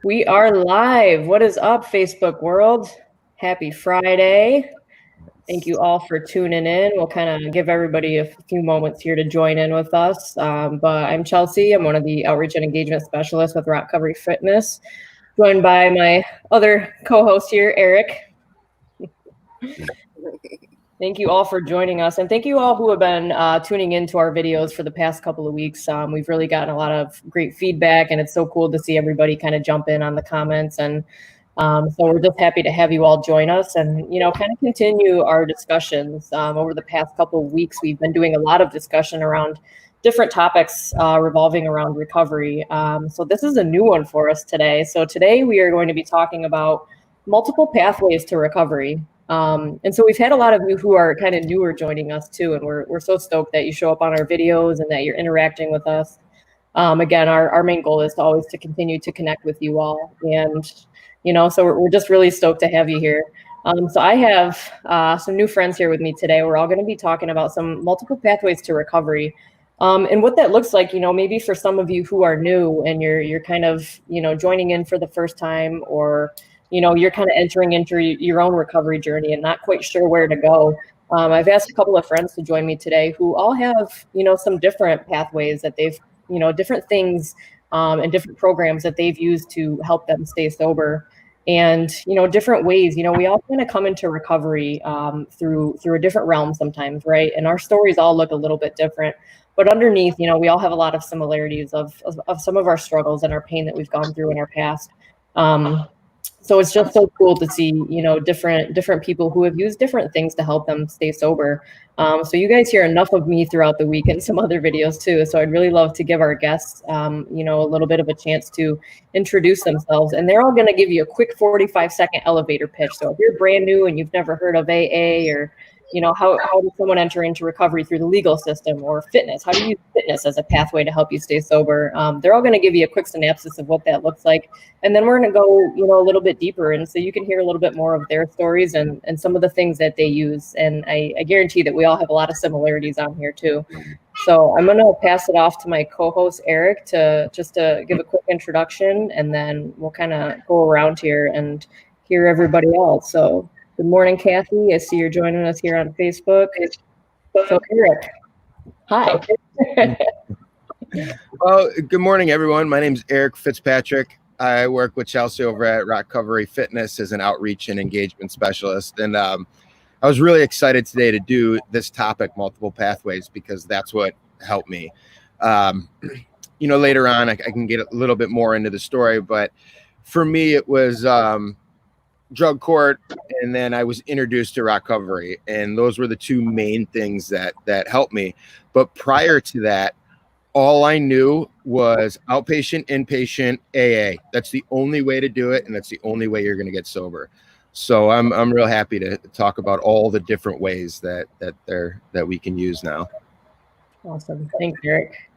We are live. What is up, Facebook world? Happy Friday. Thank you all for tuning in. We'll kind of give everybody a few moments here to join in with us. But I'm Chelsea. I'm one of the outreach and engagement specialists with Rock Recovery Fitness, joined by my other co-host here, Eric. Thank you all for joining us, and thank you all who have been tuning into our videos for the past couple of weeks. We've really gotten a lot of great feedback, and it's so cool to see everybody kind of jump in on the comments. And so we're just happy to have you all join us and, kind of continue our discussions. Over the past couple of weeks, we've been doing a lot of discussion around different topics revolving around recovery. So this is a new one for us today. So today we are going to be talking about multiple pathways to recovery. And so we've had a lot of you who are kind of newer joining us too, and we're so stoked that you show up on our videos and that you're interacting with us. Again, our main goal is to always to continue to connect with you all, and so we're just really stoked to have you here. So I have some new friends here with me today. We're all going to be talking about some multiple pathways to recovery, and what that looks like. Maybe for some of you who are new and you're kind of joining in for the first time, or you're kind of entering into your own recovery journey and not quite sure where to go. I've asked a couple of friends to join me today who all have, some different pathways that they've, different things and different programs that they've used to help them stay sober. And, different ways, we all kind of come into recovery through a different realm sometimes, right? And our stories all look a little bit different. But underneath, we all have a lot of similarities of some of our struggles and our pain that we've gone through in our past. So it's just so cool to see, different people who have used different things to help them stay sober. So you guys hear enough of me throughout the week and some other videos too. So I'd really love to give our guests, a little bit of a chance to introduce themselves. And they're all going to give you a quick 45-second elevator pitch. So if you're brand new and you've never heard of AA, or how does someone enter into recovery through the legal system, or fitness? How do you use fitness as a pathway to help you stay sober? They're all going to give you a quick synopsis of what that looks like. And then we're going to go, a little bit deeper. And so you can hear a little bit more of their stories and some of the things that they use. And I guarantee that we all have a lot of similarities on here too. So I'm going to pass it off to my co-host, Eric, to give a quick introduction, and then we'll kind of go around here and hear everybody else. So good morning, Kathy. I see you're joining us here on Facebook. So Eric, hi. Well, good morning, everyone. My name is Eric Fitzpatrick. I work with Chelsea over at Rock Recovery Fitness as an outreach and engagement specialist. And I was really excited today to do this topic, multiple pathways, because that's what helped me. Later on, I can get a little bit more into the story. But for me, it was drug court, and then I was introduced to Rock Recovery. And those were the two main things that helped me. But prior to that, all I knew was outpatient, inpatient, AA. That's the only way to do it, and that's the only way you're going to get sober. So I'm real happy to talk about all the different ways that we can use now. Awesome. Thanks, Eric.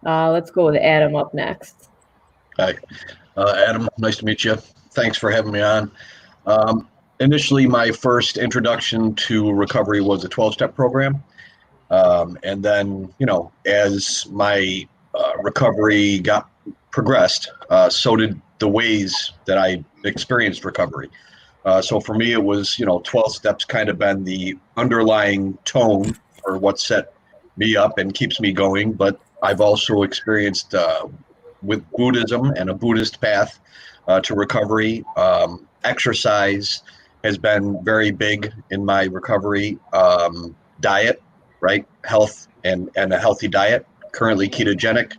Let's go with Adam up next. Hi, Adam. Nice to meet you. Thanks for having me on. Initially, my first introduction to recovery was a 12-step program. And then, as my recovery got progressed, so did the ways that I experienced recovery. So for me, it was, 12 steps kind of been the underlying tone for what set me up and keeps me going. But I've also experienced with Buddhism and a Buddhist path to recovery. Exercise has been very big in my recovery. Diet, right? Health and a healthy diet, currently ketogenic.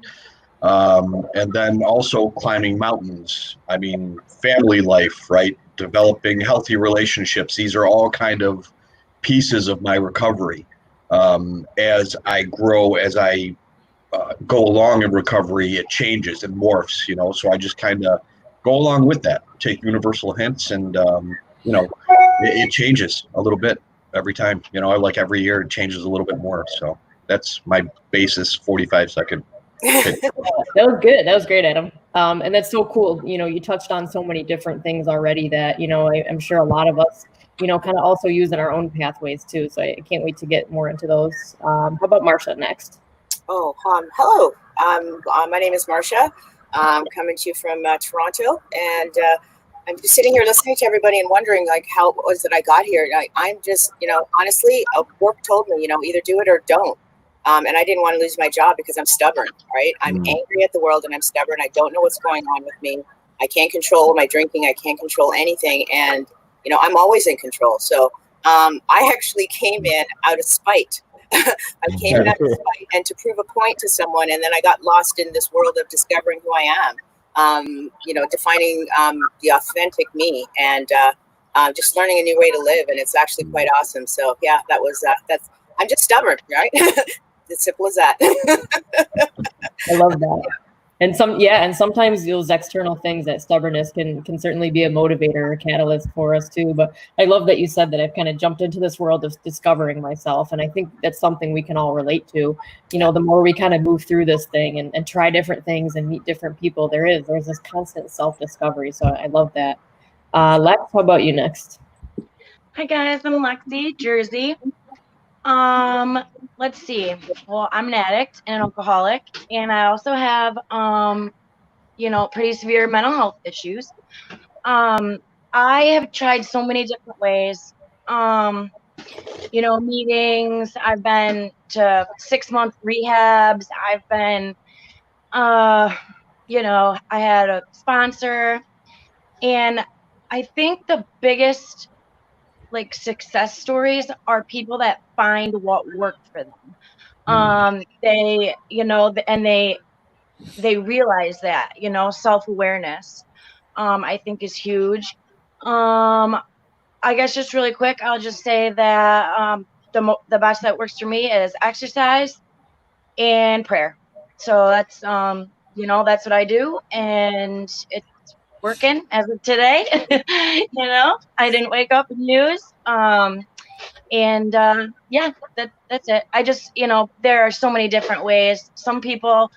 And then also climbing mountains. I mean, family life, right? Developing healthy relationships. These are all kind of pieces of my recovery. As I grow, as I go along in recovery, it changes and morphs, so I just kind of go along with that, take universal hints, and, it changes a little bit every time, like every year it changes a little bit more. So that's my basis 45-second. That was good. That was great, Adam. And that's so cool. You touched on so many different things already that, I'm sure a lot of us, kind of also use in our own pathways too. So I can't wait to get more into those. How about Marsha next? Hello. My name is Marsha. coming to you from Toronto, and I'm just sitting here listening to everybody and wondering, like, how it was that I got here. I'm just, honestly, work told me, either do it or don't. And I didn't want to lose my job because I'm stubborn, right? I'm angry at the world and I'm stubborn. I don't know what's going on with me. I can't control my drinking. I can't control anything. And, I'm always in control. So I actually came in out of spite. I came in out of spite and to prove a point to someone. And then I got lost in this world of discovering who I am. Defining the authentic me and just learning a new way to live. And it's actually quite awesome. So yeah, that's, I'm just stubborn, right? As simple as that. I love that. And sometimes those external things, that stubbornness can certainly be a motivator or a catalyst for us too. But I love that you said that I've kind of jumped into this world of discovering myself. And I think that's something we can all relate to. The more we kind of move through this thing and try different things and meet different people, there's this constant self-discovery. So I love that. Lex, how about you next? Hi guys, I'm Lexi, Jersey. Let's see. Well, I'm an addict and an alcoholic, and I also have, pretty severe mental health issues. I have tried so many different ways. Meetings. I've been to 6-month rehabs. I've been, I had a sponsor, and I think the biggest success stories are people that find what worked for them. They, and they realize that, self-awareness, I think is huge. I guess just really quick, I'll just say that the best that works for me is exercise and prayer. So that's, that's what I do. And it's working as of today. I didn't wake up in news. That's it. I just, there are so many different ways. Some people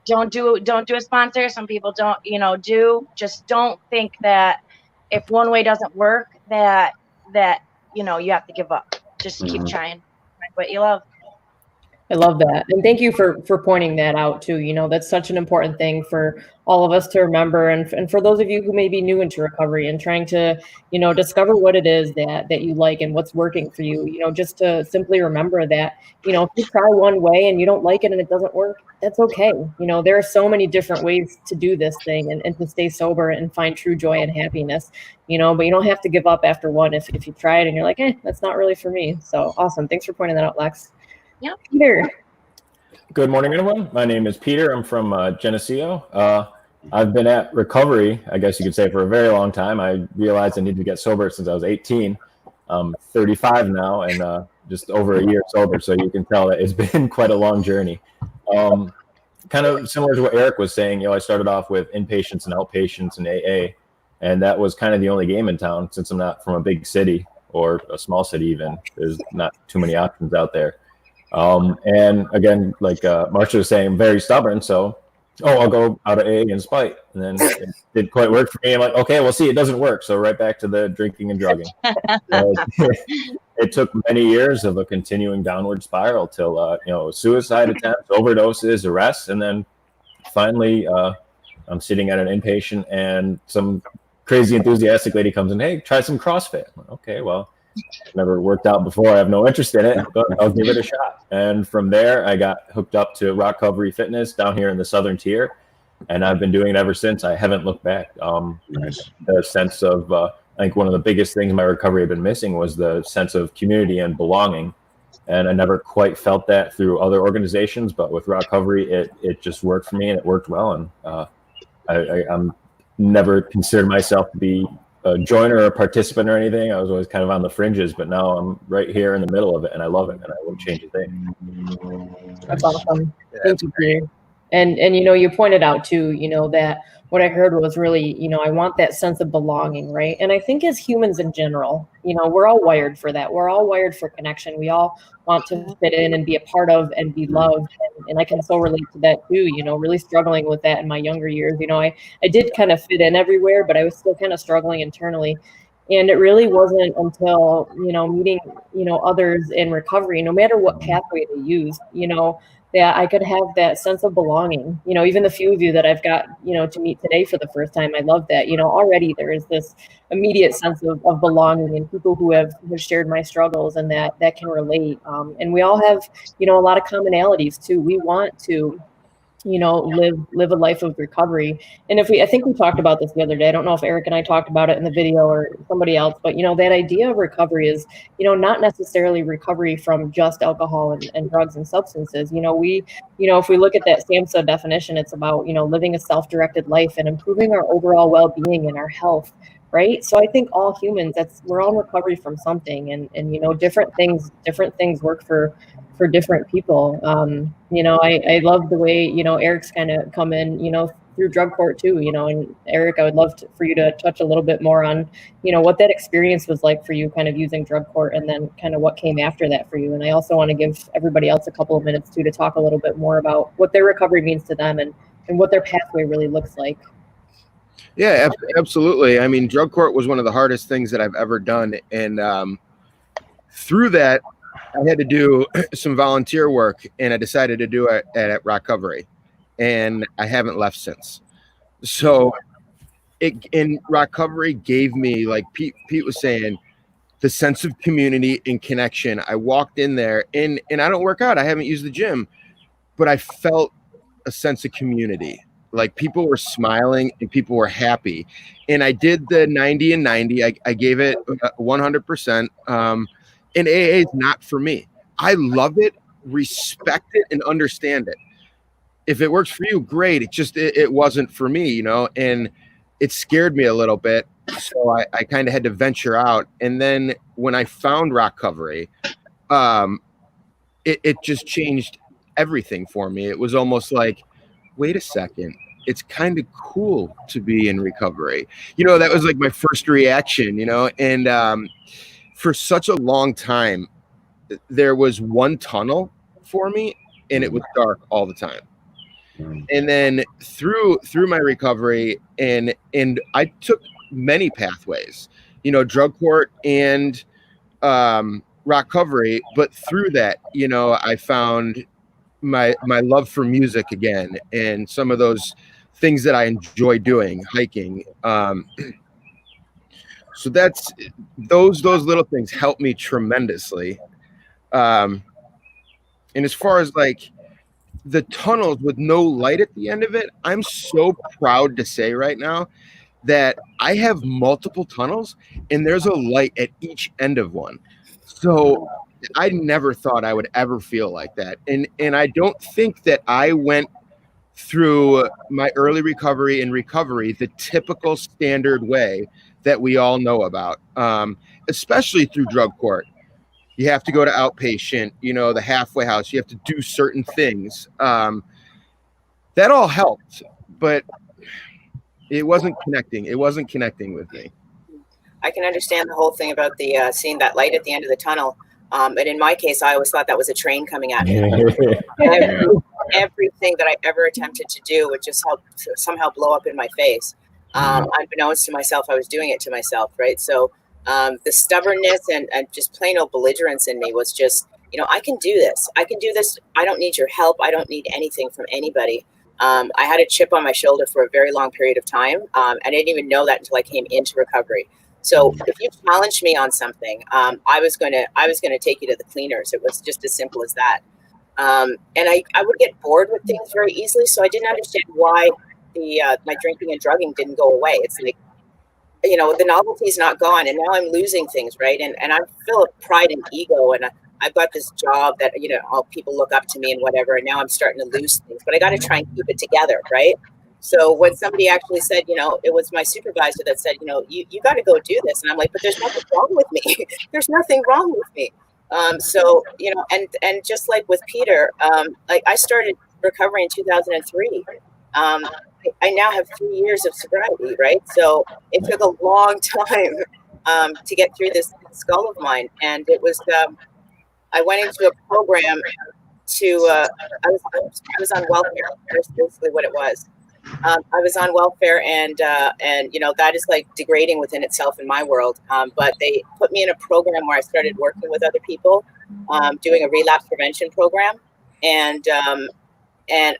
don't do a sponsor. Some people don't, just don't think that if one way doesn't work, that you have to give up. Just keep trying. Find what you love. I love that. And thank you for pointing that out too. That's such an important thing for all of us to remember. And for those of you who may be new into recovery and trying to, discover what it is that you like and what's working for you, just to simply remember that, if you try one way and you don't like it and it doesn't work, that's okay. There are so many different ways to do this thing and to stay sober and find true joy and happiness, but you don't have to give up after one if you try it and you're like, that's not really for me. So awesome. Thanks for pointing that out, Lex. Yeah, Peter. Good morning, everyone. My name is Peter. I'm from Geneseo. I've been at recovery, I guess you could say, for a very long time. I realized I needed to get sober since I was 18. I'm 35 now and just over a year sober. So you can tell that it's been quite a long journey. Kind of similar to what Eric was saying, I started off with inpatients and outpatients and AA. And that was kind of the only game in town since I'm not from a big city or a small city even. There's not too many options out there. And again, like Marsha was saying, I'm very stubborn. So, I'll go out of AA in spite. And then it didn't quite work for me. I'm like, okay, well, see, it doesn't work. So right back to the drinking and drugging. It took many years of a continuing downward spiral till, suicide attempts, overdoses, arrests. And then finally, I'm sitting at an inpatient and some crazy enthusiastic lady comes in, hey, try some CrossFit. I'm like, okay, well, never worked out before. I have no interest in it, but I'll give it a shot. And from there, I got hooked up to Recovery Fitness down here in the Southern Tier, and I've been doing it ever since. I haven't looked back. Nice. The sense of, I think one of the biggest things my recovery had been missing was the sense of community and belonging. And I never quite felt that through other organizations, but with Recovery, it just worked for me and it worked well. And I'm never considered myself to be a joiner or a participant or anything. I was always kind of on the fringes, but now I'm right here in the middle of it and I love it and I won't change a thing. That's awesome. Thank you, Peter. And you pointed out too, that what I heard was really, I want that sense of belonging, right? And I think as humans in general, we're all wired for that. We're all wired for connection. We all want to fit in and be a part of and be loved. And I can so relate to that too, really struggling with that in my younger years. I did kind of fit in everywhere, but I was still kind of struggling internally. And it really wasn't until, meeting, others in recovery, no matter what pathway they used, that I could have that sense of belonging. You know, even the few of you that I've got, you know, to meet today for the first time, I love that. You know, already there is this immediate sense of belonging, and people who have shared my struggles and that can relate. And we all have, you know, a lot of commonalities too. We want to, you know, live a life of recovery. And I think we talked about this the other day. I don't know if Eric and I talked about it in the video or somebody else, but you know, that idea of recovery is, you know, not necessarily recovery from just alcohol and drugs and substances. You know, if we look at that SAMHSA definition, it's about, you know, living a self-directed life and improving our overall well-being and our health. Right. So I think all humans, we're all in recovery from something, and you know, different things work for different people. You know, I love the way, you know, Eric's kind of come in, you know, through drug court too, you know, and Eric, I would love for you to touch a little bit more on, you know, what that experience was like for you kind of using drug court, and then kind of what came after that for you. And I also want to give everybody else a couple of minutes too to talk a little bit more about what their recovery means to them and what their pathway really looks like. Yeah, absolutely. I mean, drug court was one of the hardest things that I've ever done. And through that, I had to do some volunteer work, and I decided to do it at Recovery, and I haven't left since. So in Recovery gave me, like Pete was saying, the sense of community and connection. I walked in there, and I don't work out. I haven't used the gym, but I felt a sense of community. Like people were smiling and people were happy. And I did the 90 and 90. I gave it 100%. And AA is not for me. I love it, respect it, and understand it. If it works for you, great. It wasn't for me, you know, and it scared me a little bit. So I kind of had to venture out. And then when I found Recovery, it just changed everything for me. It was almost like, wait a second, it's kind of cool to be in recovery. You know, that was like my first reaction, you know, and for such a long time, there was one tunnel for me, and it was dark all the time. And then through my recovery, and I took many pathways, you know, drug court and recovery, but through that, you know, I found my love for music again, and some of those things that I enjoy doing, hiking. So that's those little things help me tremendously. And as far as like the tunnels with no light at the end of it, I'm so proud to say right now that I have multiple tunnels and there's a light at each end of one. So I never thought I would ever feel like that. And I don't think that I went through my early recovery and recovery the typical standard way that we all know about, especially through drug court. You have to go to outpatient, you know, the halfway house. You have to do certain things. That all helped, but it wasn't connecting. It wasn't connecting with me. I can understand the whole thing about the seeing that light at the end of the tunnel. But in my case, I always thought that was a train coming at me. Everything that I ever attempted to do would just somehow blow up in my face. Unbeknownst to myself, I was doing it to myself, right? So the stubbornness and just plain old belligerence in me was just, you know, I can do this. I can do this. I don't need your help. I don't need anything from anybody. I had a chip on my shoulder for a very long period of time. I didn't even know that until I came into recovery. So if you challenged me on something, I was gonna take you to the cleaners. It was just as simple as that. And I would get bored with things very easily. So I didn't understand why my drinking and drugging didn't go away. It's like, you know, the novelty is not gone, and now I'm losing things, right? And I'm full of pride and ego, and I've got this job that, you know, all people look up to me and whatever, and now I'm starting to lose things, but I got to try and keep it together, right? So when somebody actually said, you know, it was my supervisor that said, you know, you got to go do this, and I'm like, but there's nothing wrong with me. There's nothing wrong with me. So, you know, and just like with Peter, like I started recovery in 2003. I now have 3 years of sobriety, right? So it took a long time to get through this skull of mine. And it was, I went into a program to, I was on welfare. That's basically what it was. I was on welfare, and you know, that is like degrading within itself in my world. But they put me in a program where I started working with other people, doing a relapse prevention program. And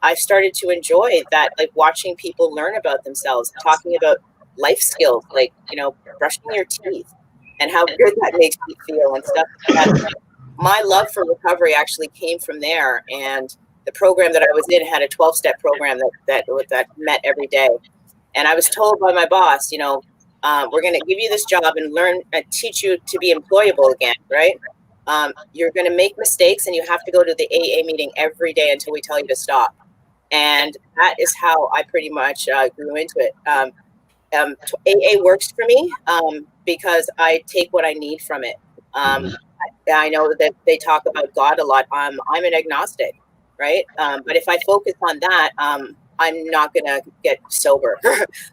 I started to enjoy that, like watching people learn about themselves, talking about life skills, like, you know, brushing your teeth and how good that makes you feel and stuff like that. My love for recovery actually came from there. And the program that I was in had a 12-step program that met every day. And I was told by my boss, you know, we're going to give you this job and teach you to be employable again, right? You're going to make mistakes and you have to go to the AA meeting every day until we tell you to stop. And that is how I pretty much grew into it. AA works for me because I take what I need from it. I know that they talk about God a lot. I'm an agnostic, right? But if I focus on that, I'm not going to get sober.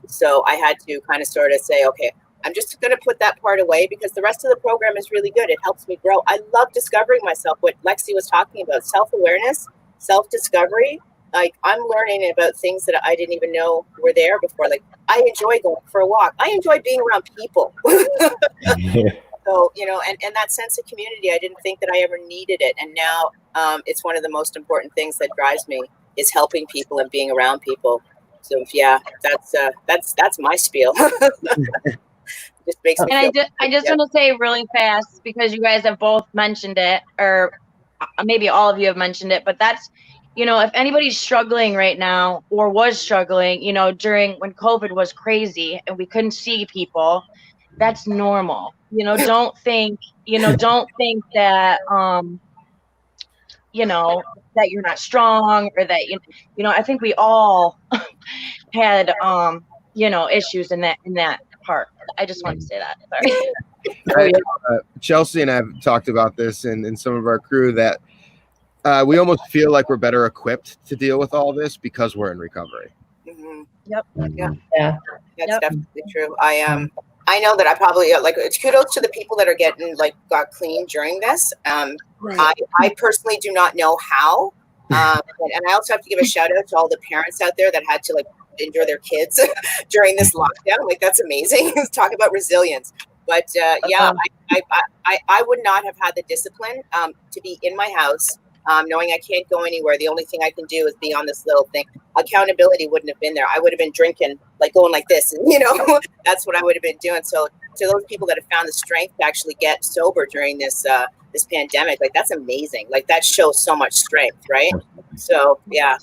So I had to kind of sort of say, okay, I'm just going to put that part away because the rest of the program is really good. It helps me grow. I love discovering myself, what Lexi was talking about, self-awareness, self-discovery. Like, I'm learning about things that I didn't even know were there before. Like, I enjoy going for a walk. I enjoy being around people. So, you know, and that sense of community, I didn't think that I ever needed it. And now it's one of the most important things that drives me is helping people and being around people. So yeah, that's my spiel. Just makes me and feel I just want to say really fast, because you guys have both mentioned it, or maybe all of you have mentioned it, but that's, you know, if anybody's struggling right now or was struggling, you know, during when COVID was crazy and we couldn't see people, that's normal. You know, don't think that, you know, that you're not strong or that, you know, I think we all had, you know, issues in that part. I just want to say that. Sorry. Chelsea and I have talked about this in some of our crew that we almost feel like we're better equipped to deal with all this because we're in recovery. Mm-hmm. Yep. Yeah. That's definitely true. I know that I probably like, it's kudos to the people that are got clean during this. Right. I personally do not know how. And I also have to give a shout out to all the parents out there that had to like endure their kids during this lockdown. Like, that's amazing. Talk about resilience. But yeah, I would not have had the discipline to be in my house, knowing I can't go anywhere. The only thing I can do is be on this little thing. Accountability wouldn't have been there. I would have been drinking, like going like this, and, you know, that's what I would have been doing. So to those people that have found the strength to actually get sober during this this pandemic, like, that's amazing. Like, that shows so much strength, right? So yeah.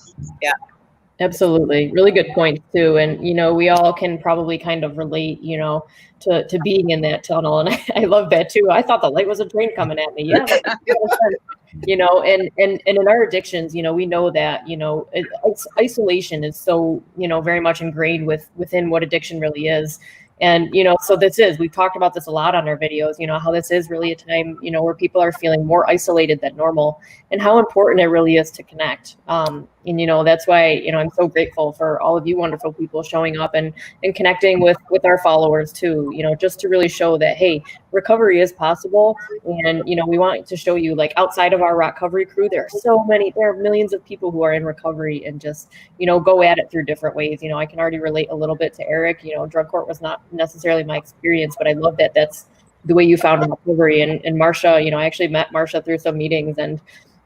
Absolutely. Really good point too. And, you know, we all can probably kind of relate, you know, to being in that tunnel. And I love that too. I thought the light was a train coming at me. Yeah. You know, and in our addictions, you know, we know that, you know, isolation is so, you know, very much ingrained within what addiction really is. And, you know, so we've talked about this a lot on our videos, you know, how this is really a time, you know, where people are feeling more isolated than normal and how important it really is to connect. And, you know, that's why, you know, I'm so grateful for all of you wonderful people showing up and connecting with our followers too, you know, just to really show that, hey, recovery is possible. And, you know, we want to show you, like, outside of our recovery crew, there are millions of people who are in recovery and just, you know, go at it through different ways. You know, I can already relate a little bit to Eric. You know, drug court was not necessarily my experience, but I love that that's the way you found recovery. And Marsha, you know, I actually met Marsha through some meetings, and,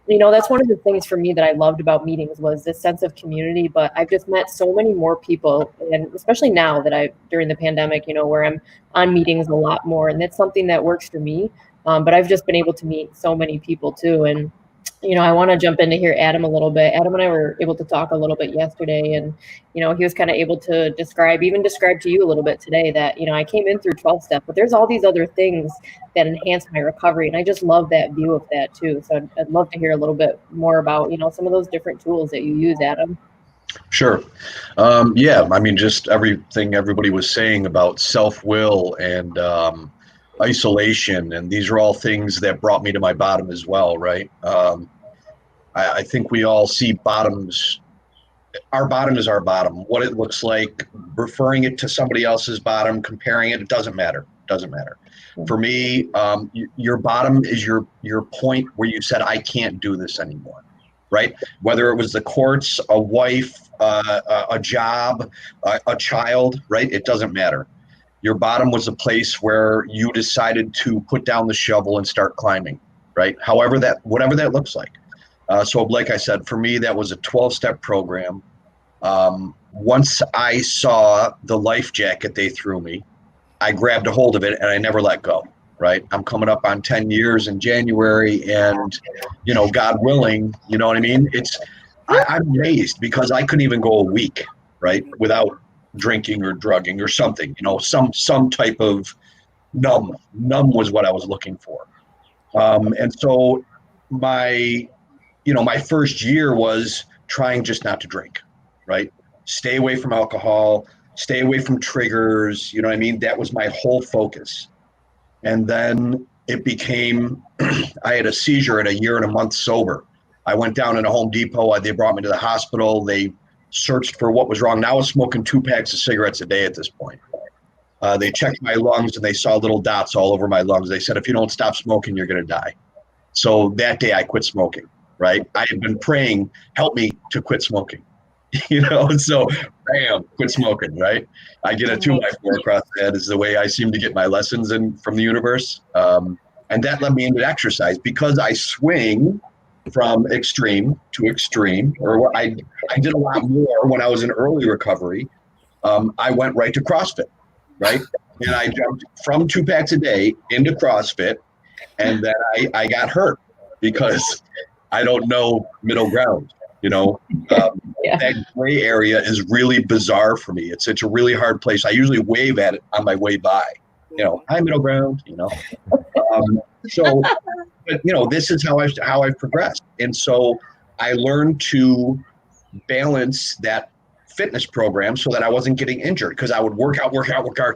you know, that's one of the things for me that I loved about meetings was this sense of community. But I've just met so many more people, and especially now that during the pandemic, you know, where I'm on meetings a lot more, and that's something that works for me. But I've just been able to meet so many people too. And, you know, I want to jump in to hear Adam a little bit. Adam and I were able to talk a little bit yesterday, and, you know, he was kind of able to describe to you a little bit today that, you know, I came in through 12-step, but there's all these other things that enhance my recovery. And I just love that view of that too. So I'd love to hear a little bit more about, you know, some of those different tools that you use, Adam. Sure. Yeah, I mean, just everything everybody was saying about self-will and isolation, and these are all things that brought me to my bottom as well, right? I think we all see bottoms. Our bottom is our bottom. What it looks like, referring it to somebody else's bottom, comparing it doesn't matter. Doesn't matter. For me, your bottom is your point where you said, I can't do this anymore, right? Whether it was the courts, a wife, a job, a child, right? It doesn't matter. Your bottom was a place where you decided to put down the shovel and start climbing, right? Whatever that looks like. So like I said, for me, that was a 12-step program. Once I saw the life jacket they threw me, I grabbed a hold of it and I never let go, right? I'm coming up on 10 years in January, and, you know, God willing, you know what I mean? I'm amazed because I couldn't even go a week, right, without drinking or drugging or something, you know, some type of numb was what I was looking for. And so my first year was trying just not to drink, right? Stay away from alcohol, stay away from triggers, you know what I mean? That was my whole focus. And then it became, I had a seizure at a year and a month sober. I went down in a Home Depot, they brought me to the hospital, they searched for what was wrong. Now I was smoking 2 packs of cigarettes a day at this point. They checked my lungs and they saw little dots all over my lungs. They said, if you don't stop smoking, you're gonna die. So that day I quit smoking, right? I had been praying, help me to quit smoking, you know? So bam, quit smoking, right? I get a 2x4 across the head is the way I seem to get my lessons in from the universe. And that led me into exercise because I swing from extreme to extreme, or I did a lot more when I was in early recovery. I went right to CrossFit, right? And I jumped from 2 packs a day into CrossFit. And then I got hurt because I don't know middle ground, you know. That gray area is really bizarre for me. It's a really hard place. I usually wave at it on my way by, you know, hi, middle ground, you know. So, but, you know, this is how I've progressed. And so I learned to balance that fitness program so that I wasn't getting injured, because I would work out,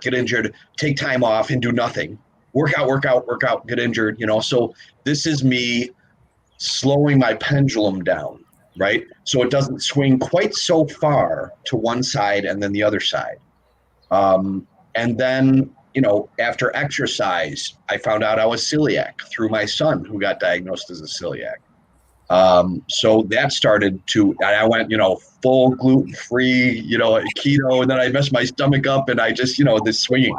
get injured, take time off and do nothing. Work out, get injured, you know. So this is me slowing my pendulum down, right? So it doesn't swing quite so far to one side and then the other side. And then, you know, after exercise, I found out I was celiac through my son, who got diagnosed as a celiac. So that started I went, you know, full gluten-free, you know, keto, and then I messed my stomach up and I just, you know, this swinging.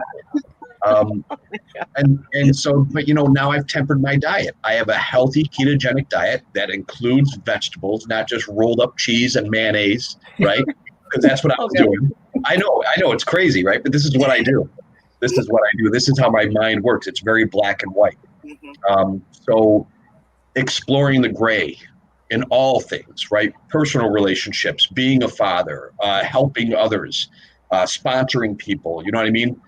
And so, but, you know, now I've tempered my diet. I have a healthy ketogenic diet that includes vegetables, not just rolled up cheese and mayonnaise, right? Because that's what I was doing. I know it's crazy, right? But this is what I do. This is how my mind works. It's very black and white. So exploring the gray in all things, right? Personal relationships, being a father, helping others, sponsoring people, you know what I mean?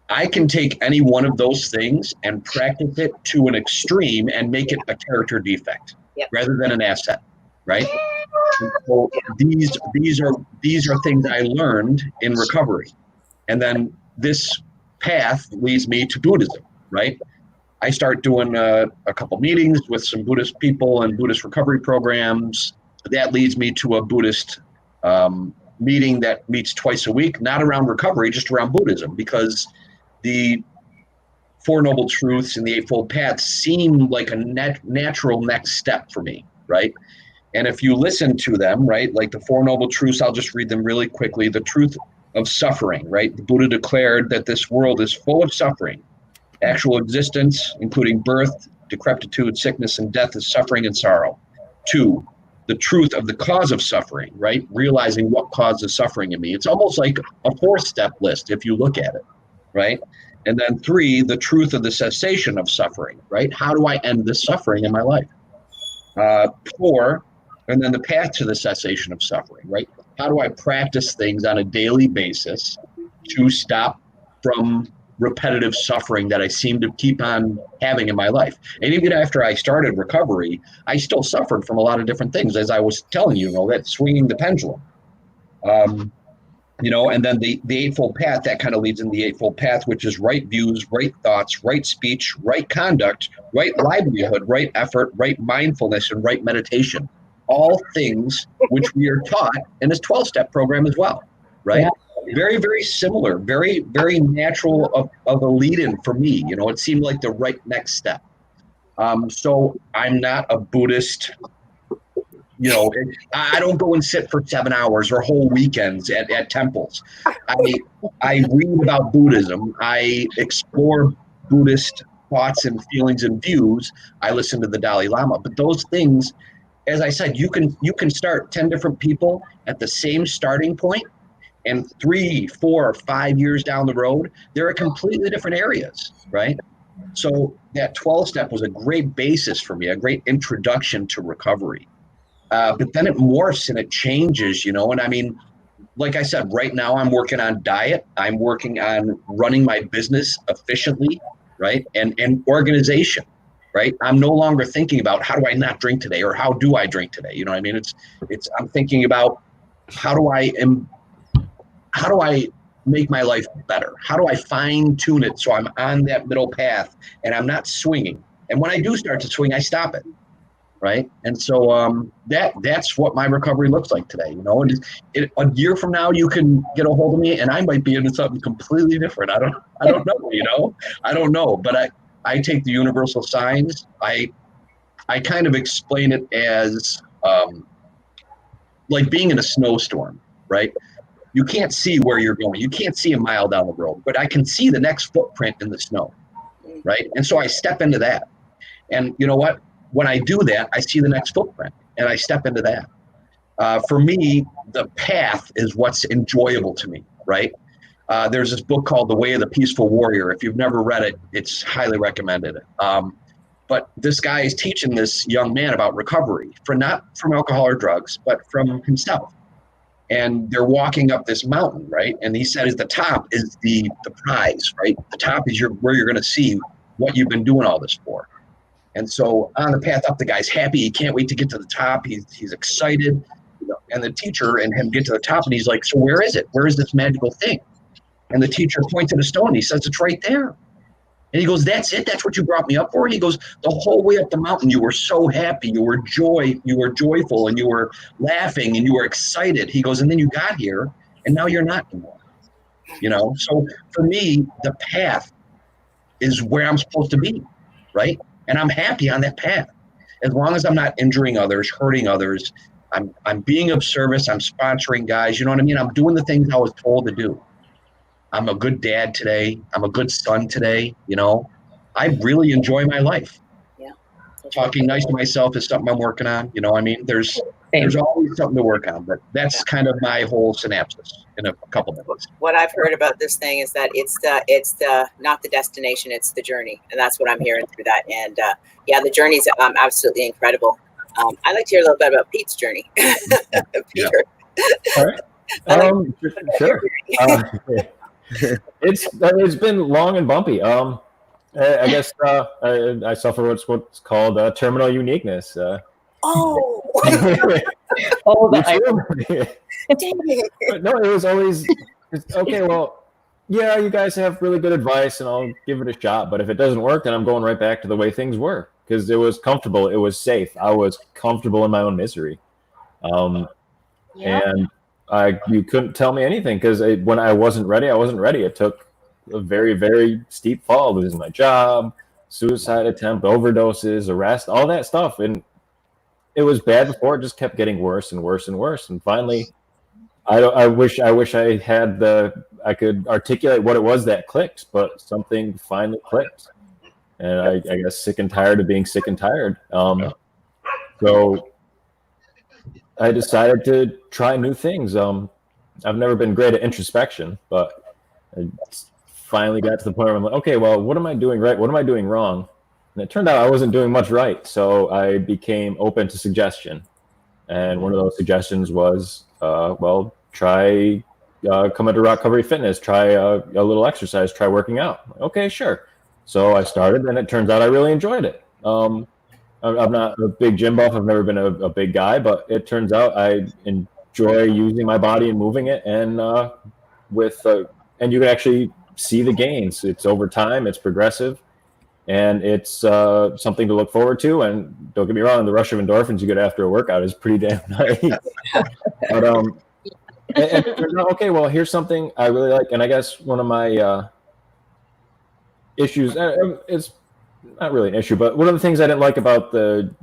I can take any one of those things and practice it to an extreme and make it a character defect rather than an asset, right? So these are things I learned in recovery. And then this path leads me to Buddhism, right? I start doing a couple meetings with some Buddhist people and Buddhist recovery programs. That leads me to a Buddhist meeting that meets twice a week, not around recovery, just around Buddhism, because the Four Noble Truths and the Eightfold Path seem like a natural next step for me, right? And if you listen to them, right, like the Four Noble Truths, I'll just read them really quickly. The truth of suffering, right? The Buddha declared that this world is full of suffering. Actual existence, including birth, decrepitude, sickness, and death, is suffering and sorrow. 2, the truth of the cause of suffering, right? Realizing what causes suffering in me. It's almost like a 4-step list if you look at it, right? And then 3, the truth of the cessation of suffering, right? How do I end this suffering in my life? 4, and then the path to the cessation of suffering, right? How do I practice things on a daily basis to stop from repetitive suffering that I seem to keep on having in my life? And even after I started recovery, I still suffered from a lot of different things, as I was telling you, you know, that swinging the pendulum. You know, and then the Eightfold Path, that kind of leads in the Eightfold Path, which is right views, right thoughts, right speech, right conduct, right livelihood, right effort, right mindfulness, and right meditation. All things which we are taught in this 12-step program as well, right? Yeah. Very, very similar, very, very natural of a lead-in for me. You know, it seemed like the right next step. So I'm not a Buddhist. You know, I don't go and sit for 7 hours or whole weekends at temples. I read about Buddhism. I explore Buddhist thoughts and feelings and views. I listen to the Dalai Lama. But those things as I said, you can start 10 different people at the same starting point, and 3, 4, 5 years down the road, they're at completely different areas, right? So that 12 step was a great basis for me, a great introduction to recovery. But then it morphs and it changes, and I mean, like I said, right now I'm working on diet. I'm working on running my business efficiently, right? And organization, right? I'm no longer thinking about how do I not drink today or how do I drink today? You know what I mean? I'm thinking about how do I make my life better? How do I fine tune it so I'm on that middle path and I'm not swinging? And when I do start to swing, I stop it. Right. And so that's what my recovery looks like today. And a year from now, you can get a hold of me and I might be into something completely different. I don't know, I don't know. But I take the universal signs. I kind of explain it as like being in a snowstorm. Right. You can't see where you're going. You can't see a mile down the road, but I can see the next footprint in the snow. Right. And so I step into that. And you know what? When I do that, I see the next footprint and I step into that. For me, the path is what's enjoyable to me, right? There's this book called The Way of the Peaceful Warrior. If you've never read it, it's highly recommended. But this guy is teaching this young man about recovery, not from alcohol or drugs, but from himself. And they're walking up this mountain, right? And he said, the top is the prize, right? The top is where you're going to see what you've been doing all this for. And so on the path up, the guy's happy. He can't wait to get to the top. He's excited. And the teacher and him get to the top, and he's like, so where is it? Where is this magical thing? And the teacher points at a stone, and he says, it's right there. And he goes, that's it? That's what you brought me up for? He goes, the whole way up the mountain, you were so happy. You were joyful, and you were laughing, and you were excited. He goes, and then you got here, and now you're not anymore. So for me, the path is where I'm supposed to be, right? And I'm happy on that path. As long as I'm not injuring others, hurting others, I'm being of service, I'm sponsoring guys, you know what I mean? I'm doing the things I was told to do. I'm a good dad today. I'm a good son today, I really enjoy my life. Yeah. Talking nice to myself is something I'm working on, I mean, there's always something to work on, but that's kind of my whole synopsis in a couple minutes. What I've heard about this thing is that it's the not the destination, it's the journey, and that's what I'm hearing through that. And the journey is absolutely incredible. I'd like to hear a little bit about Pete's journey. Peter. All right. Sure. It's been long and bumpy. I guess I suffer what's called terminal uniqueness. Oh, no, it was always okay. Well, yeah, you guys have really good advice, and I'll give it a shot. But if it doesn't work, then I'm going right back to the way things were because it was comfortable, it was safe. I was comfortable in my own misery, and you couldn't tell me anything because when I wasn't ready, I wasn't ready. It took a very, very steep fall, losing my job, suicide attempt, overdoses, arrest, all that stuff, and it was bad before. It just kept getting worse and worse and worse. And finally, I wish I had I could articulate what it was that clicked, but something finally clicked. And I guess sick and tired of being sick and tired. So I decided to try new things. I've never been great at introspection, but I finally got to the point where I'm like, okay, well, what am I doing right? What am I doing wrong? And it turned out I wasn't doing much right. So I became open to suggestion. And one of those suggestions was, try coming to Rock Recovery Fitness, try a little exercise, try working out. Okay, sure. So I started, and it turns out I really enjoyed it. I'm not a big gym buff. I've never been a big guy, but it turns out I enjoy using my body and moving it. And and you can actually see the gains. It's over time. It's progressive. And it's something to look forward to. And don't get me wrong, the rush of endorphins you get after a workout is pretty damn nice. But okay, well, here's something I really like. And I guess one of my issues, it's not really an issue, but one of the things I didn't like about the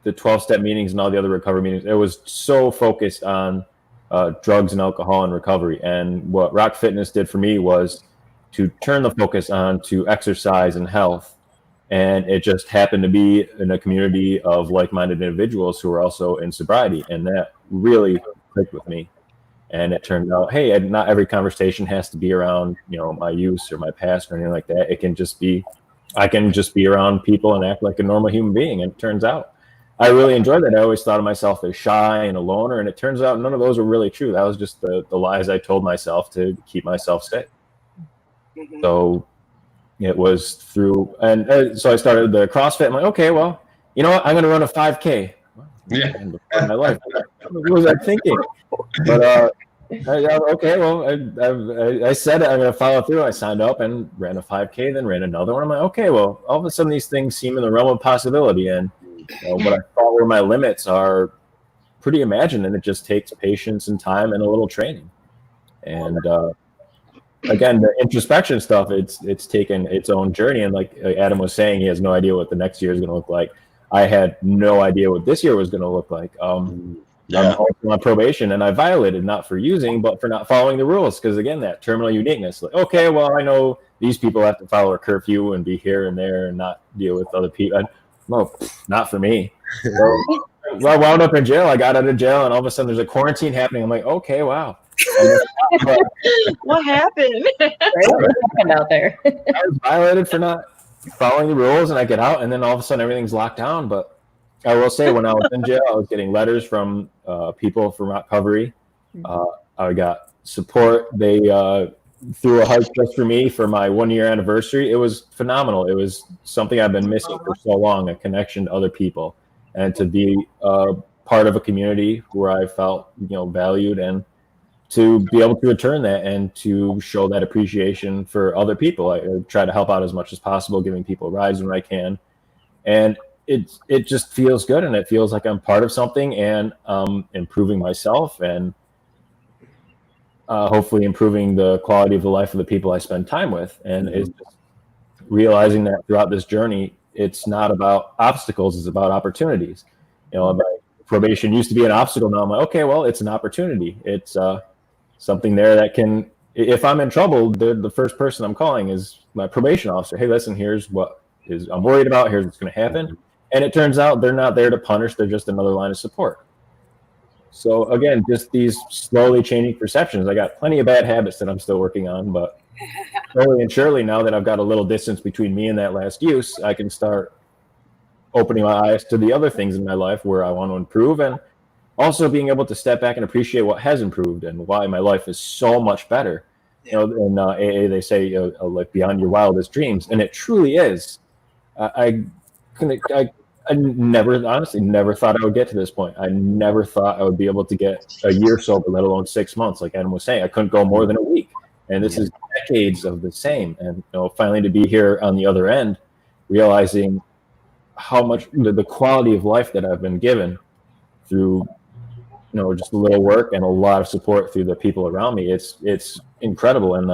12-step meetings and all the other recovery meetings, it was so focused on drugs and alcohol and recovery. And what Rock Fitness did for me was to turn the focus on to exercise and health. And it just happened to be in a community of like-minded individuals who were also in sobriety. And that really clicked with me. And it turned out, hey, not every conversation has to be around, my use or my past or anything like that. It can just be, I can just be around people and act like a normal human being. And it turns out I really enjoyed that. I always thought of myself as shy and a loner. And it turns out none of those were really true. That was just the lies I told myself to keep myself safe. Mhm. So it was through, and so I started the CrossFit. I'm like, okay, well, you know what? I'm going to run a 5K. Yeah. My life. What was I thinking? But okay, well, I said I'm going to follow through. I signed up and ran a 5K, then ran another one. I'm like, okay, well, all of a sudden these things seem in the realm of possibility, and what I thought were my limits are pretty imagined, and it just takes patience and time and a little training. And again, the introspection stuff, it's taken its own journey, and like Adam was saying, he has no idea what the next year is going to look like. I had no idea what this year was going to look like. I'm also on probation, and I violated, not for using, but for not following the rules. Because again, that terminal uniqueness. Like, okay, well, I know these people have to follow a curfew and be here and there and not deal with other people. No, not for me. So, I wound up in jail. I got out of jail, and all of a sudden there's a quarantine happening. I'm like, okay, wow. What happened? Right? What happened out there? I was violated for not following the rules, and I get out, and then all of a sudden everything's locked down. But I will say, when I was in jail, I was getting letters from people from recovery. I got support. They threw a hike just for me for my 1-year anniversary. It was phenomenal. It was something I've been missing for so long, a connection to other people, and to be part of a community where I felt valued, and to be able to return that and to show that appreciation for other people. I try to help out as much as possible, giving people rides when I can. And it just feels good, and it feels like I'm part of something, and improving myself, and hopefully improving the quality of the life of the people I spend time with. And it's just realizing that throughout this journey, it's not about obstacles, it's about opportunities. My probation used to be an obstacle. Now I'm like, okay, well, it's an opportunity. It's something there that can, if I'm in trouble, the first person I'm calling is my probation officer. Hey, listen, here's what I'm worried about. Here's what's going to happen. And it turns out they're not there to punish. They're just another line of support. So again, just these slowly changing perceptions. I got plenty of bad habits that I'm still working on, but slowly and surely, now that I've got a little distance between me and that last use, I can start opening my eyes to the other things in my life where I want to improve, and also being able to step back and appreciate what has improved and why my life is so much better. In AA, they say, like, beyond your wildest dreams. And it truly is. I honestly never thought I would get to this point. I never thought I would be able to get a year sober, let alone 6 months. Like Adam was saying, I couldn't go more than a week. And this is decades of the same. And finally to be here on the other end, realizing how much the quality of life that I've been given through just a little work and a lot of support through the people around me. It's incredible. And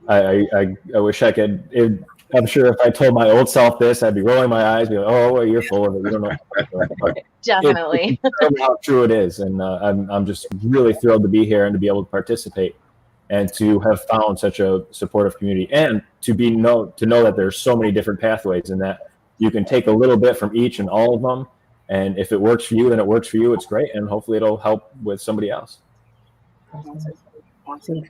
I wish I could. I'm sure if I told my old self this, I'd be rolling my eyes, be like, "Oh, well, you're full of it. You don't know." Definitely. It's how true it is, and I'm just really thrilled to be here and to be able to participate, and to have found such a supportive community, and to know that there's so many different pathways, and that you can take a little bit from each and all of them. And if it works for you, then it works for you. It's great, and hopefully it'll help with somebody else. Awesome.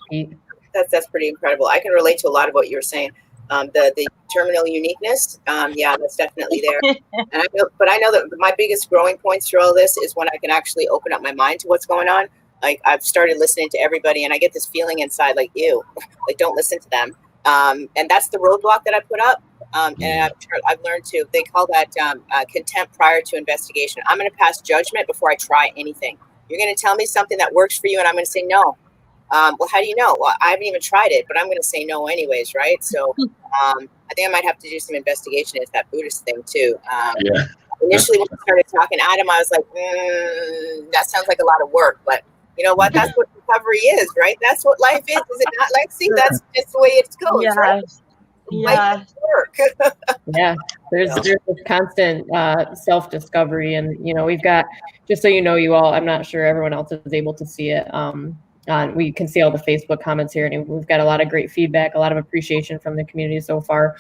That's pretty incredible. I can relate to a lot of what you were saying. The terminal uniqueness, that's definitely there. But I know that my biggest growing points through all this is when I can actually open up my mind to what's going on. Like, I've started listening to everybody, and I get this feeling inside, like, ew, like, don't listen to them. And that's the roadblock that I put up. And I've learned to, they call that contempt prior to investigation. I'm going to pass judgment before I try anything. You're going to tell me something that works for you, and I'm going to say no. Well, how do you know? Well, I haven't even tried it, but I'm going to say no anyways, right? So I think I might have to do some investigation into that Buddhist thing too. Initially, when we started talking, Adam, I was like, that sounds like a lot of work, but you know what? That's what recovery is, right? That's what life is it not, Lexi? That's just the way it goes, right? Yeah. Work. Yeah, there's this constant self-discovery, and we've got, just so you all, I'm not sure everyone else is able to see it. We can see all the Facebook comments here, and we've got a lot of great feedback, a lot of appreciation from the community so far.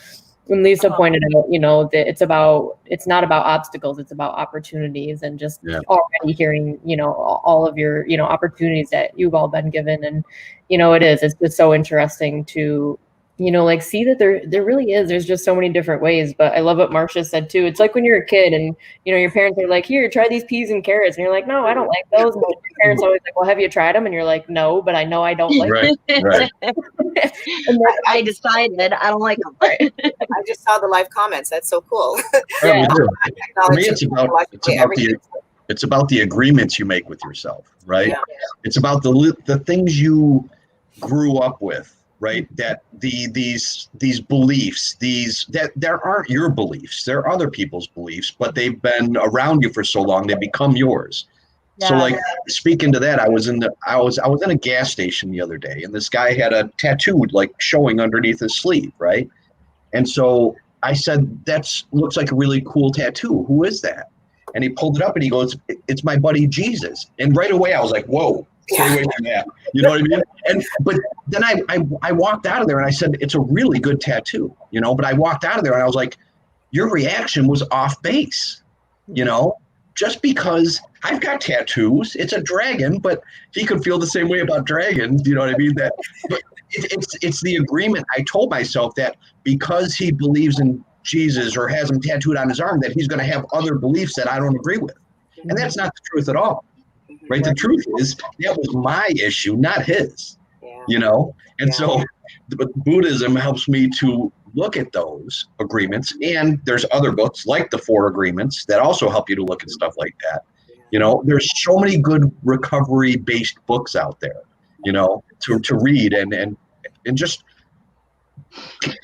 when Lisa pointed out, you know, that it's not about obstacles, it's about opportunities, and just already hearing, you know, all of your, you know, opportunities that you've all been given. And, you know, it's just so interesting to, you know, like see that there really is, there's just so many different ways. But I love what Marcia said too. It's like when you're a kid and, you know, your parents are like, here, try these peas and carrots. And you're like, no, I don't like those. And your parents always like, well, have you tried them? And you're like, no, but I know I don't like them. Right. And I decided I don't like them. I just saw the live comments. That's so cool. Yeah. For me, Technology, it's about the agreements you make with yourself, right? Yeah. It's about the things you grew up with, right? That these beliefs, that there aren't your beliefs, they're other people's beliefs, but they've been around you for so long they become yours. So like speaking to that, I was in a gas station the other day, and this guy had a tattoo like showing underneath his sleeve, right? And so I said, looks like a really cool tattoo. Who is that? And he pulled it up and he goes, it's my buddy Jesus. And right away I was like, whoa, stay away from that. You know what I mean? But then I walked out of there and I said, it's a really good tattoo, you know, but I walked out of there and I was like, your reaction was off base, you know, just because I've got tattoos. It's a dragon, but he could feel the same way about dragons. You know what I mean? But it's the agreement. I told myself that because he believes in Jesus or has him tattooed on his arm, that he's going to have other beliefs that I don't agree with. And that's not the truth at all, right? The truth is that was my issue, not his, you know? And so Buddhism helps me to look at those agreements. And there's other books like the 4 Agreements that also help you to look at stuff like that. You know, there's so many good recovery-based books out there, you know, to read and just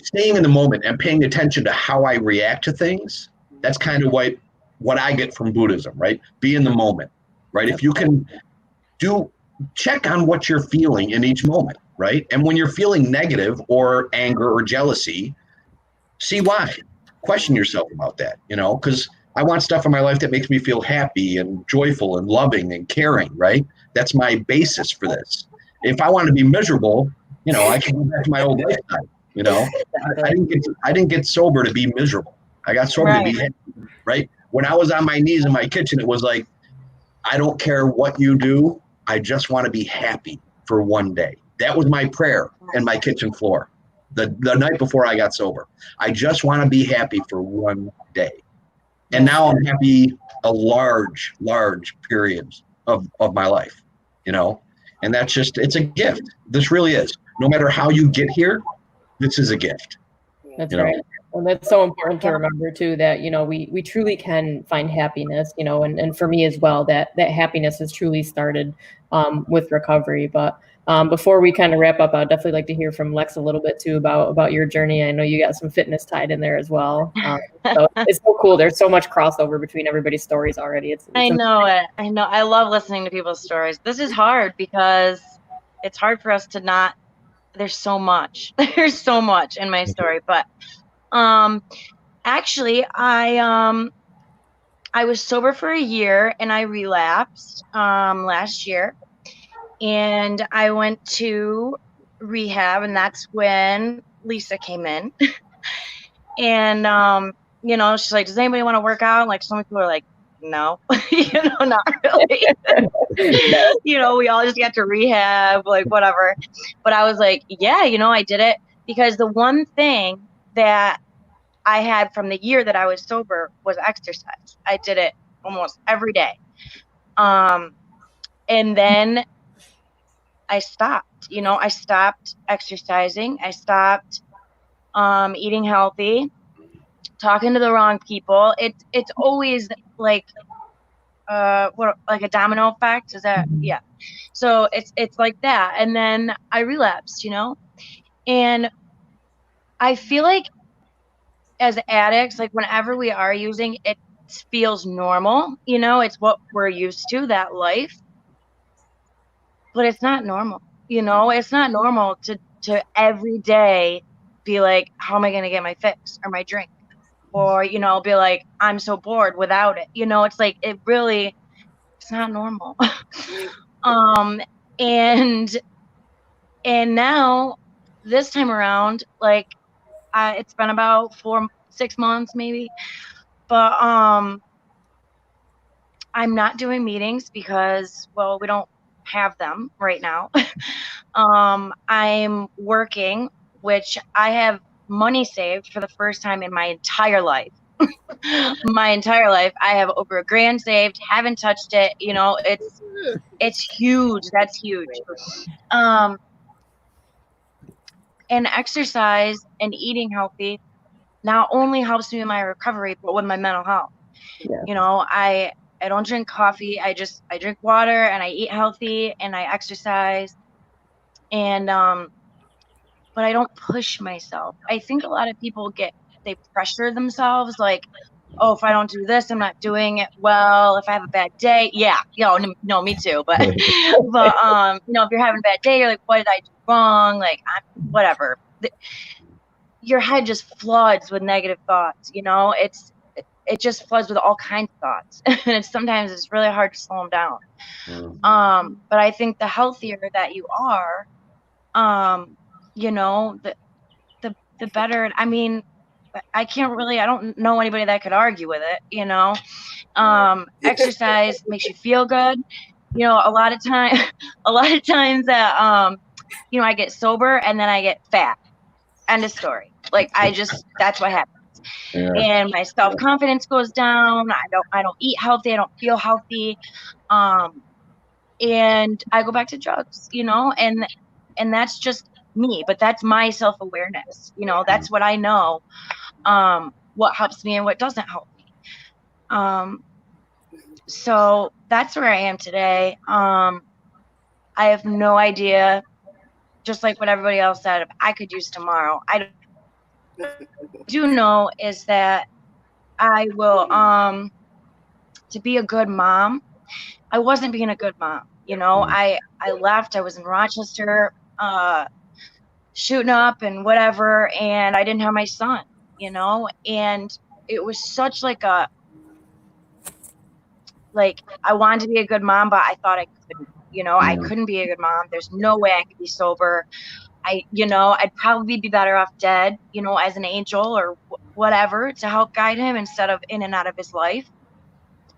staying in the moment and paying attention to how I react to things. That's kind of what I get from Buddhism, right? Be in the moment, right? If you can check on what you're feeling in each moment, right? And when you're feeling negative or anger or jealousy, see why. Question yourself about that, you know, because I want stuff in my life that makes me feel happy and joyful and loving and caring, right? That's my basis for this. If I want to be miserable, you know, I can go back to my old lifestyle, you know. I didn't get sober to be miserable. I got sober to be happy, right? When I was on my knees in my kitchen, it was like, I don't care what you do. I just want to be happy for one day. That was my prayer in my kitchen floor the night before I got sober. I just want to be happy for one day. And now I'm happy a large periods of my life, you know, and that's just, it's a gift. This really is. No matter how you get here, this is a gift. That's right. And that's so important to remember too, that, you know, we truly can find happiness, you know, and for me as well, that happiness has truly started with recovery. But before we kind of wrap up, I'd definitely like to hear from Lex a little bit too about your journey. I know you got some fitness tied in there as well. So it's so cool. There's so much crossover between everybody's stories already. It's I know it. I know. I love listening to people's stories. This is hard because it's hard for us to not, there's so much. There's so much in my story. But actually I was sober for a year and I relapsed last year. And I went to rehab, and that's when Lisa came in. And, you know, she's like, does anybody want to work out? Like, some people are like, no, you know, not really. You know, we all just got to rehab, like, whatever. But I was like, yeah, you know, I did it because the one thing that I had from the year that I was sober was exercise. I did it almost every day. And then I stopped, you know, I stopped exercising. I stopped eating healthy, talking to the wrong people. It's always like like a domino effect. Is that yeah? So it's like that. And then I relapsed, you know, and I feel like as addicts, like whenever we are using, it feels normal, you know, it's what we're used to, that life. But it's not normal, you know, it's not normal to every day be like, how am I going to get my fix or my drink? Or, you know, be like, I'm so bored without it. You know, it's like, it's not normal. And now this time around, like, It's been about 6 months maybe, but I'm not doing meetings because, well, we don't have them right now. I'm working, which I have money saved for the first time in my entire life. My entire life, I have over $1,000 saved, haven't touched it. You know, it's huge. That's huge. And exercise and eating healthy not only helps me in my recovery, but with my mental health. Yeah. You know, I don't drink coffee. I drink water and I eat healthy and I exercise. And but I don't push myself. I think a lot of people they pressure themselves like, oh, if I don't do this, I'm not doing it well. If I have a bad day, yeah, no, me too. But but if you're having a bad day, you're like, what did I do wrong? Like, whatever. Your head just floods with negative thoughts. It just floods with all kinds of thoughts, and sometimes it's really hard to slow them down. But I think the healthier that you are, the better. I mean, I don't know anybody that could argue with it. Exercise makes you feel good. A lot of times that I get sober and then I get fat. End of story. Like that's what happens. Yeah. And my self-confidence goes down. I don't eat healthy. I don't feel healthy. And I go back to drugs, and that's just me, but that's my self-awareness. That's what I know, what helps me and what doesn't help me. So that's where I am today. I have no idea, just like what everybody else said, if I could use tomorrow. I do know is that I will, to be a good mom. I wasn't being a good mom. I left. I was in Rochester, shooting up and whatever, and I didn't have my son, and it was such like I wanted to be a good mom, but I thought I couldn't, I couldn't be a good mom. There's no way I could be sober. I'd probably be better off dead, as an angel or whatever to help guide him instead of in and out of his life.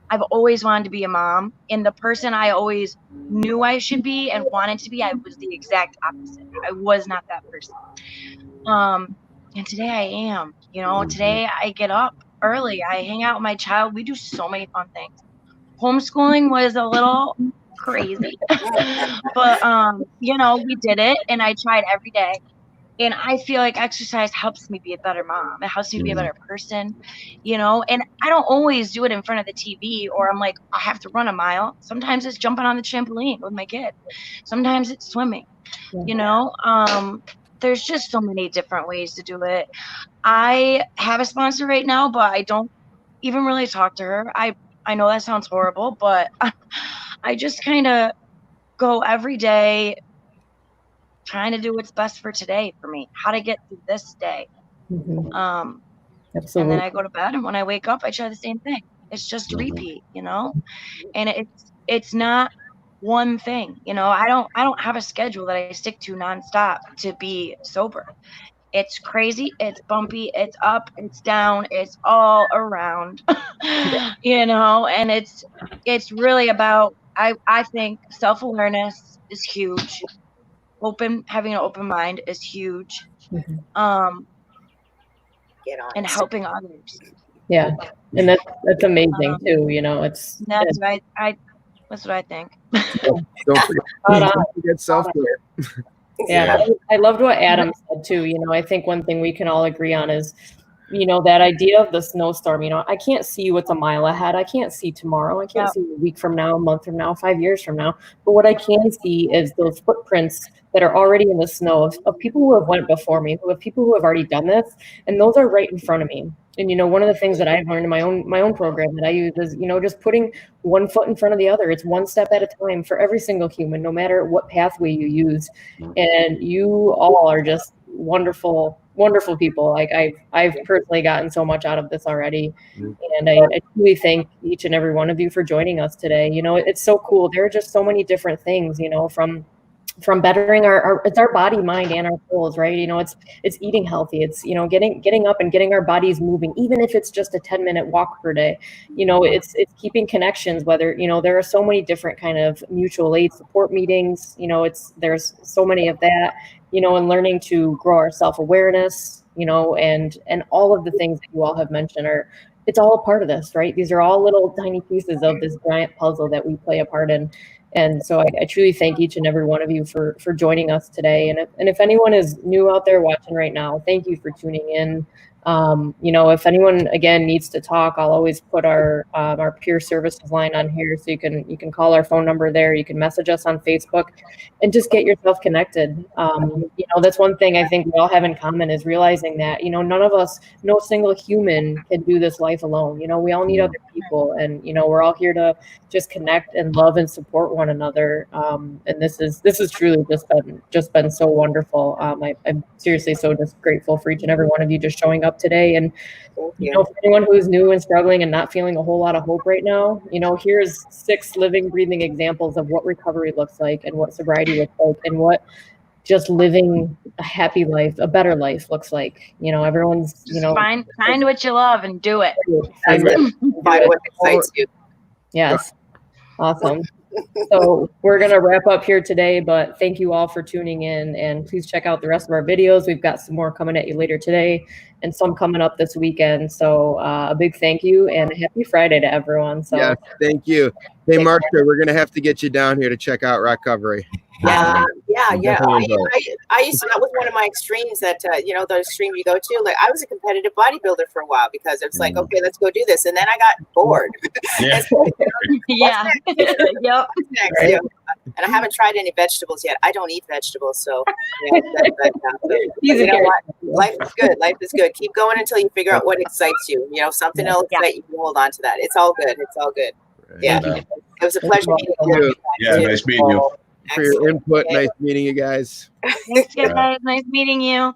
I've always wanted to be a mom, and the person I always knew I should be and wanted to be, I was the exact opposite. I was not that person. And today I am. Today I get up early. I hang out with my child. We do so many fun things. Homeschooling was a little crazy, but we did it, and I tried every day. And I feel like exercise helps me be a better mom. It helps me be a better person, and I don't always do it in front of the TV or I'm like, I have to run a mile. Sometimes it's jumping on the trampoline with my kid. Sometimes it's swimming, there's just so many different ways to do it. I have a sponsor right now, but I don't even really talk to her. I know that sounds horrible, but I just kind of go every day trying to do what's best for today for me, how to get through this day. Absolutely. And then I go to bed, and when I wake up, I try the same thing. It's just a repeat, and it's not one thing, I don't have a schedule that I stick to nonstop to be sober. It's crazy, it's bumpy, it's up, it's down, it's all around, and it's really about, I think self-awareness is huge. Having an open mind is huge. And helping others. Yeah. And that's amazing too. It's that's what I think. Don't forget self-care. Yeah. I loved what Adam said too. I think one thing we can all agree on is, that idea of the snowstorm. I can't see what's a mile ahead. I can't see tomorrow. I can't see a week from now, a month from now, 5 years from now. But what I can see is those footprints that are already in the snow of people who have went before me, of people who have already done this, and those are right in front of me. And one of the things that I've learned in my own program that I use is, just putting one foot in front of the other. It's one step at a time for every single human, no matter what pathway you use. And you all are just wonderful people. Like I've personally gotten so much out of this already. And I truly thank each and every one of you for joining us today. It's so cool. There are just so many different things, from from bettering it's our body, mind, and our souls, right? It's eating healthy. It's, getting up and getting our bodies moving, even if it's just a 10-minute walk per day. It's keeping connections, whether, there are so many different kind of mutual aid support meetings, there's so many of that, and learning to grow our self-awareness, and all of the things that you all have mentioned it's all a part of this, right? These are all little tiny pieces of this giant puzzle that we play a part in. And so I truly thank each and every one of you for joining us today. And if anyone is new out there watching right now, thank you for tuning in. If anyone again needs to talk, I'll always put our peer services line on here, so you can call our phone number there. You can message us on Facebook, and just get yourself connected. That's one thing I think we all have in common, is realizing that none of us, no single human can do this life alone. We all need other people, and we're all here to just connect and love and support one another. And this is truly just been so wonderful. I'm seriously so just grateful for each and every one of you just showing up today. And for anyone who's new and struggling and not feeling a whole lot of hope right now, here's 6 living, breathing examples of what recovery looks like, and what sobriety looks like, and what just living a happy life, a better life looks like. Everyone's, find what you love and do it. Find what excites you. Yes. Awesome. So we're going to wrap up here today, but thank you all for tuning in, and please check out the rest of our videos. We've got some more coming at you later today, and some coming up this weekend. So a big thank you, and a happy Friday to everyone. So yes, thank you. Hey, Marsha, we're going to have to get you down here to check out Recovery. Yeah. I used to, that was one of my extremes that, the extreme you go to. Like, I was a competitive bodybuilder for a while, because it's like, okay, let's go do this. And then I got bored. Yeah. Yeah. Yep. Next? Right. And I haven't tried any vegetables yet. I don't eat vegetables. So, you know what? Life is good. Life is good. Keep going until you figure out what excites you. Something else that you can hold on to that. It's all good. It's all good. Yeah. It was a pleasure meeting you. Yeah, nice meeting you. For your input. Nice meeting you guys. Thanks, guys. Nice meeting you.